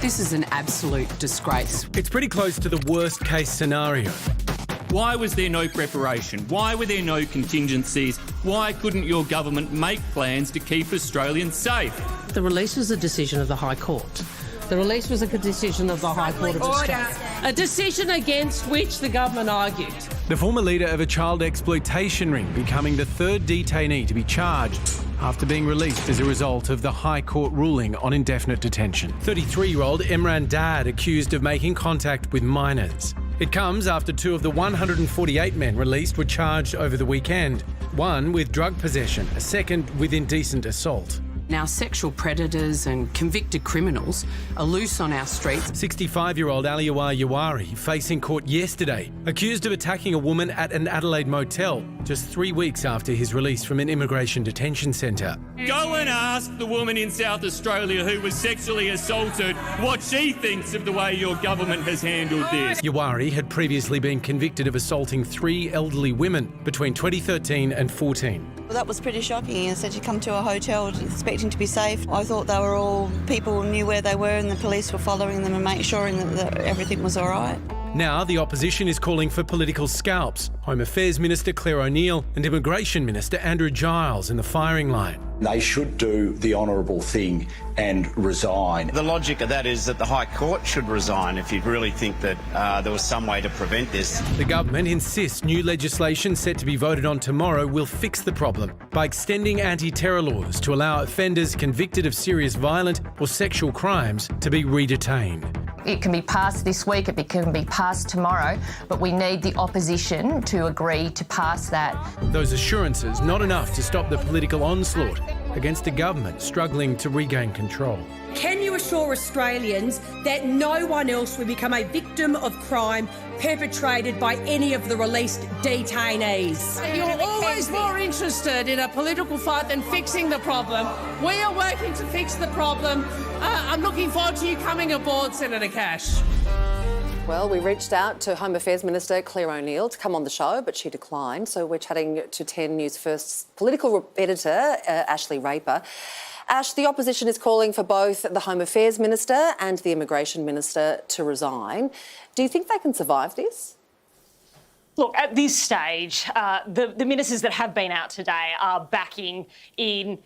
This is an absolute disgrace. It's pretty close to the worst case scenario. Why was there no preparation? Why were there no contingencies? Why couldn't your government make plans to keep Australians safe? The release was a decision of the High Court. The release was a decision of the High Court of Australia. A decision against which the government argued. The former leader of a child exploitation ring becoming the third detainee to be charged after being released as a result of the High Court ruling on indefinite detention. 33-year-old Imran Dad accused of making contact with minors. It comes after 2 of the 148 men released were charged over the weekend. One with drug possession, a second with indecent assault. Now, sexual predators and convicted criminals are loose on our streets. 65-year-old Aliawar Yawari facing court yesterday, accused of attacking a woman at an Adelaide motel just 3 weeks after his release from an immigration detention centre. Go and ask the woman in South Australia who was sexually assaulted what she thinks of the way your government has handled this. Yawari had previously been convicted of assaulting 3 elderly women between 2013 and 14. Well, that was pretty shocking. He said you come to a hotel expecting to be safe. I thought they were all people who knew where they were and the police were following them and making sure that everything was all right. Now the opposition is calling for political scalps. Home Affairs Minister Claire O'Neill and Immigration Minister Andrew Giles in the firing line. They should do the honourable thing and resign. The logic of that is that the High Court should resign if you really think that there was some way to prevent this. The government insists new legislation set to be voted on tomorrow will fix the problem by extending anti-terror laws to allow offenders convicted of serious violent or sexual crimes to be redetained. It can be passed this week, it can be passed tomorrow, but we need the opposition to agree to pass that. Those assurances not enough to stop the political onslaught against a government struggling to regain control. Can you assure Australians that no one else will become a victim of crime perpetrated by any of the released detainees? You're always more interested in a political fight than fixing the problem. We are working to fix the problem. I'm looking forward to you coming aboard, Senator Cash. Well, we reached out to Home Affairs Minister Claire O'Neill to come on the show, but she declined. So we're chatting to 10 News First's political editor, Ashley Raper. Ash, the opposition is calling for both the Home Affairs Minister and the Immigration Minister to resign. Do you think they can survive this? Look, at this stage, the ministers that have been out today are backing in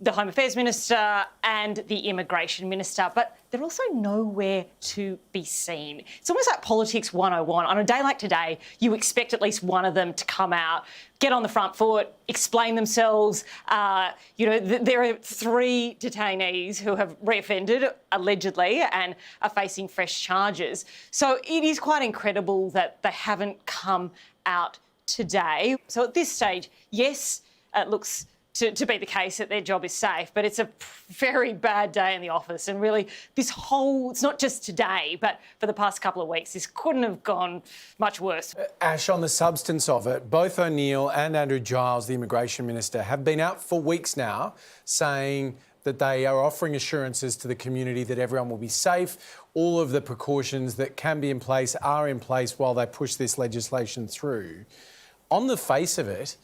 the Home Affairs Minister and the Immigration Minister, but they're also nowhere to be seen. It's almost like politics 101. On a day like today, you expect at least one of them to come out, get on the front foot, explain themselves. There are 3 detainees who have reoffended, allegedly, and are facing fresh charges. So it is quite incredible that they haven't come out today. So at this stage, yes, it looks to be the case that their job is safe, but it's a very bad day in the office. And really, it's not just today, but for the past couple of weeks, this couldn't have gone much worse. Ash, on the substance of it, both O'Neill and Andrew Giles, the Immigration Minister, have been out for weeks now saying that they are offering assurances to the community that everyone will be safe. All of the precautions that can be in place are in place while they push this legislation through. On the face of it,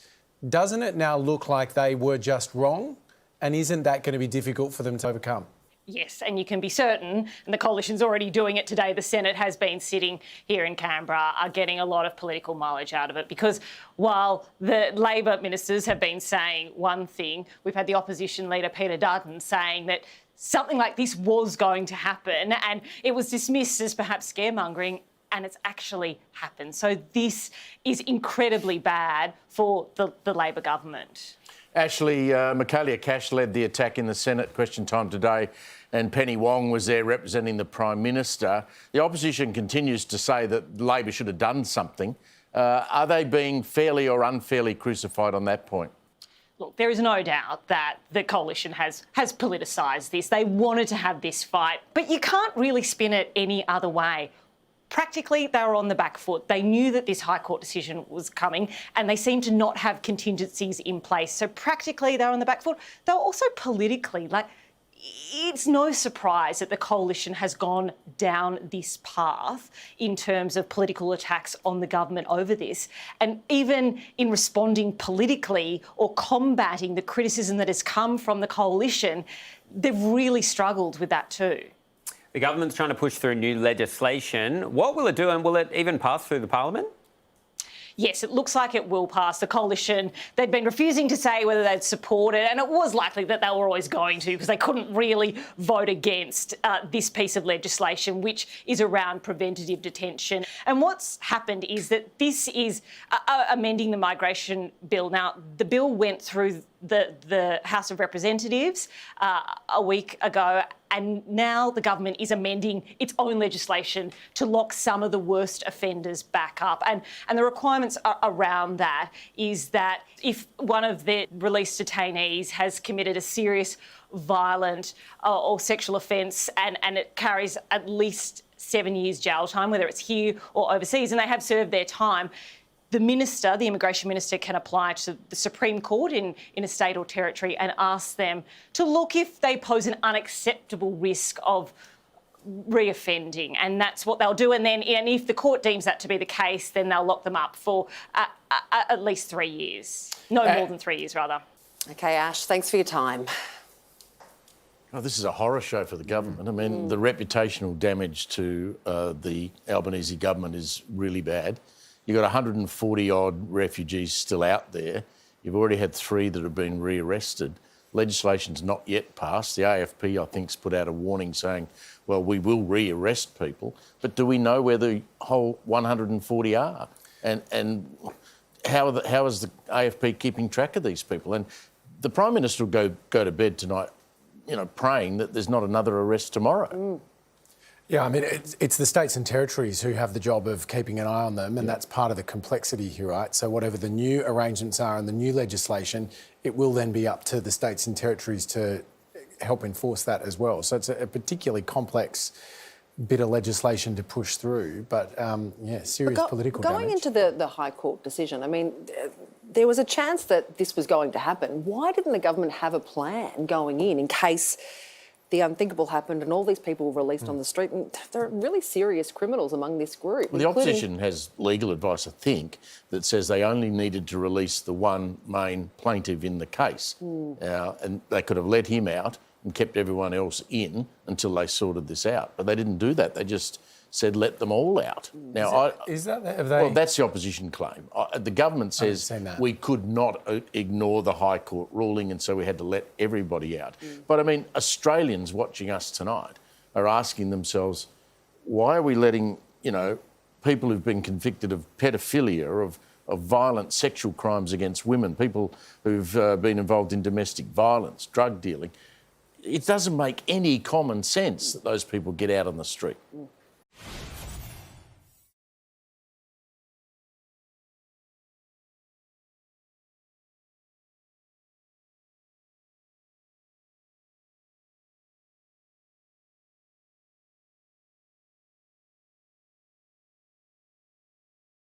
doesn't it now look like they were just wrong? And isn't that going to be difficult for them to overcome? Yes, and you can be certain, and the coalition's already doing it today, the Senate has been sitting here in Canberra, are getting a lot of political mileage out of it, because while the Labor ministers have been saying one thing, we've had the opposition leader Peter Dutton saying that something like this was going to happen, and it was dismissed as perhaps scaremongering, and it's actually happened. So this is incredibly bad for the Labor government. Ashley, Michaelia Cash led the attack in the Senate question time today, and Penny Wong was there representing the Prime Minister. The opposition continues to say that Labor should have done something. Are they being fairly or unfairly crucified on that point? Look, there is no doubt that the coalition has politicised this. They wanted to have this fight, but you can't really spin it any other way. Practically, they were on the back foot. They knew that this High Court decision was coming, and they seemed to not have contingencies in place. So practically, they were on the back foot. They were also politically, it's no surprise that the coalition has gone down this path in terms of political attacks on the government over this. And even in responding politically or combating the criticism that has come from the coalition, they've really struggled with that too. The government's trying to push through new legislation. What will it do, and will it even pass through the parliament? Yes, it looks like it will pass. The coalition, they'd been refusing to say whether they'd support it, and it was likely that they were always going to because they couldn't really vote against this piece of legislation, which is around preventative detention. And what's happened is that this is amending the migration bill. Now, the bill went through the House of Representatives a week ago, and now the government is amending its own legislation to lock some of the worst offenders back up. And the requirements around that is that if one of the released detainees has committed a serious violent or sexual offence and it carries at least 7 years jail time, whether it's here or overseas, and they have served their time, the minister, the immigration minister, can apply to the Supreme Court in a state or territory and ask them to look if they pose an unacceptable risk of reoffending, and that's what they'll do. And if the court deems that to be the case, then they'll lock them up for at least 3 years. No more than 3 years, rather. OK, Ash, thanks for your time. Oh, this is a horror show for the government. I mean, the reputational damage to the Albanese government is really bad. You've got 140-odd refugees still out there. You've already had 3 that have been rearrested. Legislation's not yet passed. The AFP, I think, has put out a warning saying, well, we will rearrest people, but do we know where the whole 140 are? And how is the AFP keeping track of these people? And the Prime Minister will go to bed tonight, praying that there's not another arrest tomorrow. Yeah, I mean, it's the states and territories who have the job of keeping an eye on them, and that's part of the complexity here, right? So whatever the new arrangements are and the new legislation, it will then be up to the states and territories to help enforce that as well. So it's a particularly complex bit of legislation to push through, but serious political damage. Going into the High Court decision, I mean, there was a chance that this was going to happen. Why didn't the government have a plan going in case the unthinkable happened and all these people were released on the street? And there are really serious criminals among this group. Well, the opposition has legal advice, I think, that says they only needed to release the one main plaintiff in the case. And they could have let him out and kept everyone else in until they sorted this out. But they didn't do that. They just said let them all out. Now, well, that's the opposition claim. The government says we could not ignore the High Court ruling, and so we had to let everybody out. But I mean, Australians watching us tonight are asking themselves, why are we letting people who've been convicted of paedophilia, of violent sexual crimes against women, people who've been involved in domestic violence, drug dealing? It doesn't make any common sense that those people get out on the street.